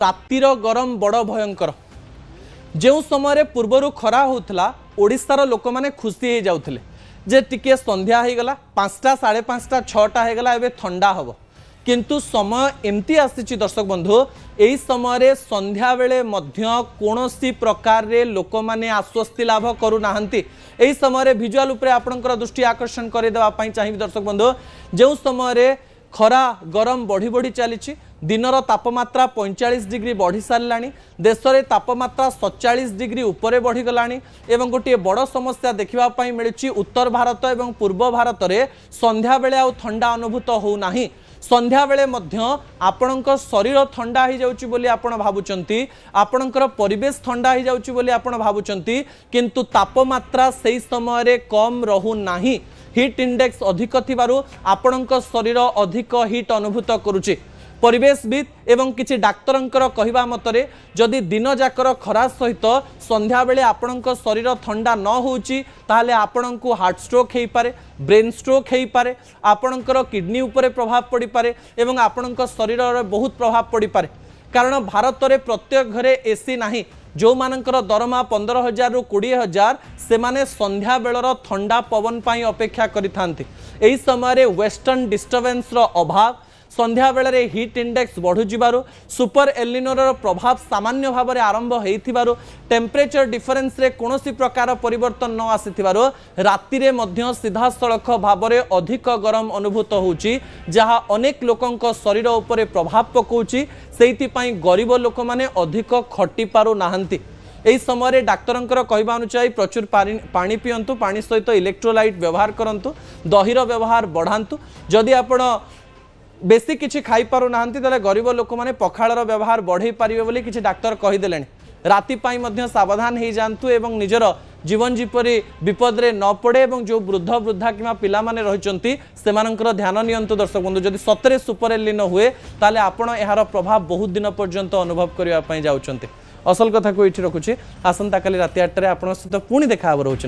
रातिर गरम बड़ भयंकर जो समय पूर्वर खरा होता ओडिशार लोक मैंने खुशी हो जाते जे टिके संध्या हो गला 5टा 5:30 6टा हो गला एबे ठंडा हम किंतु समय एमती आसी दर्शक बंधु यही समय संध्या बेले मध्य कौनसी प्रकार रे लोक माने आश्वस्ति लाभ करूना यही समय भिजुआल उपरे आपणकर दृष्टि आकर्षण करदेवाई चाहिए दर्शक बंधु जो समय खरा गरम बढ़ी बढ़ी चली दिनर तापमात्रा 45 डिग्री बढ़ी सारा देश में तापमात्रा 47 डिग्री उपरे बढ़ीगला एवं गोटे बड़ समस्या देखा मिली उत्तर भारत एवं पूर्व भारत में संध्या बेले आउ ठंडा अनुभूत होना संध्या बेले मध्य आपणक शरीर ठंडा हो जाउची बोली आपण भाबुचंती आपणकर परिवेश ठंडा हो जाउची बोली आपण भाबुचंती किंतु तापमात्रा सही समय रे कम रहू नाही हीट इंडेक्स अधिक थिबारु आपणक शरीर अधिक हीट अनुभूत करुची परिवेशविद एवं किछि डाक्तरंकर कहिबा मतरे जदि दिन जाकर खरा सहित संध्या बेले आपणक शरीर ठंडा न होउची ताहले आपणको हार्ट स्ट्रोक हेई पारे ब्रेन स्ट्रोक हेई पारे आपणकर किडनी उपरे प्रभाव पड़ी पारे एवं आपणक शरीर रे बहुत प्रभाव पड़ी पारे कारण भारत रे प्रत्येक घरे एसी नाही जो मानकर दरमा 15,000 रु 20,000 से माने संध्या बेलर ठंडा पवन पाई अपेक्षा करिथांती एही समय रे वेस्टर्न डिस्टर्बेंस रो अभाव संध्या बेले रे हीट इंडेक्स बढ़ु जिबारु सुपर एलिनोर प्रभाव सामान्य भाव में आरंभ होइथिबारु टेम्परेचर डिफरेंस रे कोनोसी प्रकार परिवर्तन न आसीथिबारु राति रे मध्य सीधा सड़क भाव में अधिक गरम अनुभूत होउची जहा अनेक लोकंक शरीर उपरे प्रभाव पकाउची सेइथिपाई गरीब लोक माने अधिक खटी पारु नाहंती यही समय डाक्तरंकर कहवा अनुसार प्रचुर पानी पियंतु पानी सहित इलेक्ट्रोलाइट व्यवहार करंतु दहीर व्यवहार बढ़ांतु जदि आपण बेसी किछि खाई पारु नाहंती तले गरीब लोक माने पखाळर व्यवहार बढ़ाई पारिबे बोली किछि डाक्तर कहिदेले राति पाई मध्य सावधान हो जातु एवं निजर जीवन जीपरी विपद रे न पड़े एवं जो वृद्ध वृद्धा कि पिला माने रहिचंती सेमानकर ध्यान नियंतु दर्शक बंधु जदि सतरे सुपर एलिनो हुए ताले आपण एहार प्रभाव बहुत दिन पर्यंत अनुभव करबा पई जाउचंती असल कथा को इठी रखुछि आसंता काली राति 8 रे आपण सहित पुणी देखा रहउछ।